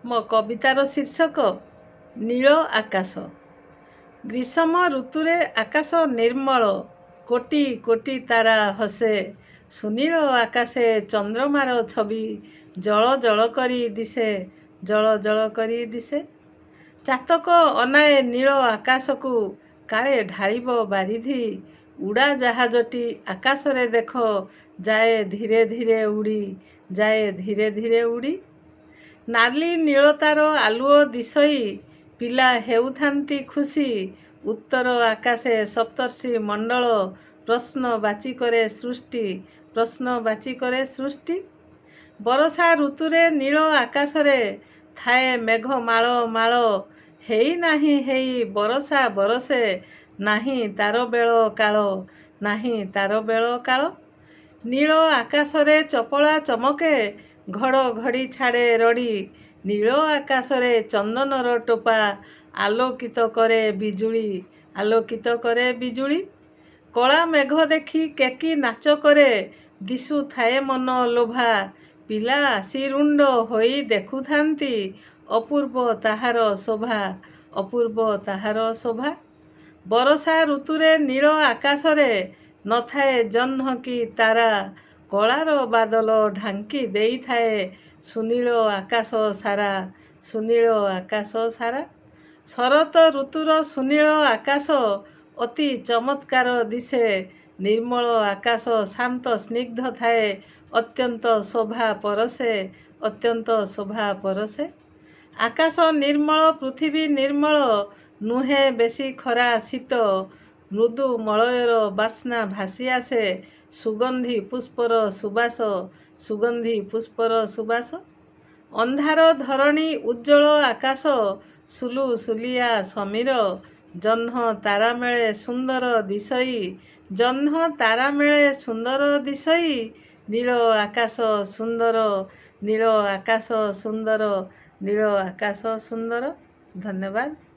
ମୋ କବିତାର ଶୀର୍ଷକ ନୀଳ ଆକାଶ। ଗ୍ରୀଷ୍ମ ଋତୁରେ ଆକାଶ ନିର୍ମଳ, କୋଟି କୋଟି ତାରା ହସେ। ସୁନୀଳ ଆକାଶେ ଚନ୍ଦ୍ରମାର ଛବି ଜଳ ଜଳ କରି ଦିଶେ, ଜଳ ଜଳ କରି ଦିଶେ। ଚାତକ ଅନାଏ ନୀଳ ଆକାଶକୁ, କାଳେ ଢାଳିବ ବାରିଧି। ଉଡ଼ାଜାହାଜଟି ଆକାଶରେ ଦେଖ, ଯାଏ ଧୀରେ ଧୀରେ ଉଡ଼ି, ଯାଏ ଧୀରେ ଧୀରେ ଉଡ଼ି। ନାଲି ନୀଳତାର ଆଲୁଅ ଦିଶଇ, ପିଲା ହେଉଥାନ୍ତି ଖୁସି। ଉତ୍ତର ଆକାଶେ ସପ୍ତର୍ଷି ମଣ୍ଡଳ, ପ୍ରଶ୍ନବାଚୀ କରେ ସୃଷ୍ଟି, ପ୍ରଶ୍ନବାଚୀ କରେ ସୃଷ୍ଟି। ବରଷା ଋତୁରେ ନୀଳ ଆକାଶରେ ଥାଏ ମେଘ ମାଳ ମାଳ। ହେଇ ନାହିଁ ହେଇ ବରଷା ବରଷେ, ନାହିଁ ତାର ବେଳ କାଳ, ନାହିଁ ତାର ବେଳ କାଳ। ନୀଳ ଆକାଶରେ ଚପଳା ଚମକେ, ଘଡ଼ଘଡ଼ି ଛାଡ଼େ ରଡ଼ି। ନୀଳ ଆକାଶରେ ଚନ୍ଦନର ଟୋପା, ଆଲୋକିତ କରେ ବିଜୁଳି, ଆଲୋକିତ କରେ ବିଜୁଳି। କଳା ମେଘ ଦେଖି କେକି ନାଚ କରେ, ଦିଶୁଥାଏ ମନ ଲୋଭା। ପିଲା ଆସି ରୁଣ୍ଡ ହୋଇ ଦେଖୁଥାନ୍ତି, ଅପୂର୍ବ ତାହାର ଶୋଭା, ଅପୂର୍ବ ତାହାର ଶୋଭା। ବରଷା ଋତୁରେ ନୀଳ ଆକାଶରେ ନଥାଏ ଜହ୍ନ କି ତାରା। କଳାର ବାଦଲ ଢାଙ୍କି ଦେଇଥାଏ ସୁନୀଳ ଆକାଶ ସାରା, ସୁନୀଳ ଆକାଶ ସାରା। ଶରତ ଋତୁର ସୁନୀଳ ଆକାଶ ଅତି ଚମତ୍କାର ଦିଶେ। ନିର୍ମଳ ଆକାଶ ଶାନ୍ତ ସ୍ନିଗ୍ଧ ଥାଏ, ଅତ୍ୟନ୍ତ ଶୋଭା ପରଶେ, ଅତ୍ୟନ୍ତ ଶୋଭା ପରଶେ। ଆକାଶ ନିର୍ମଳ ପୃଥିବୀ ନିର୍ମଳ, ନୁହେଁ ବେଶୀ ଖରା ଶୀତ। ମୃଦୁ ମଳୟର ବାସ୍ନା ଭାସି ଆସେ, ସୁଗନ୍ଧି ପୁଷ୍ପର ସୁବାସ, ସୁଗନ୍ଧି ପୁଷ୍ପର ସୁବାସ। ଅନ୍ଧାର ଧରଣୀ ଉଜ୍ଜ୍ୱଳ ଆକାଶ, ସୁଲୁ ସୁଲିଆ ସମୀର। ଜହ୍ନ ତାରା ମେଳେ ସୁନ୍ଦର ଦିଶଇ, ଜହ୍ନ ତାରା ମେଳେ ସୁନ୍ଦର ଦିଶଇ। ନୀଳ ଆକାଶ ସୁନ୍ଦର, ନୀଳ ଆକାଶ ସୁନ୍ଦର, ନୀଳ ଆକାଶ ସୁନ୍ଦର। ଧନ୍ୟବାଦ।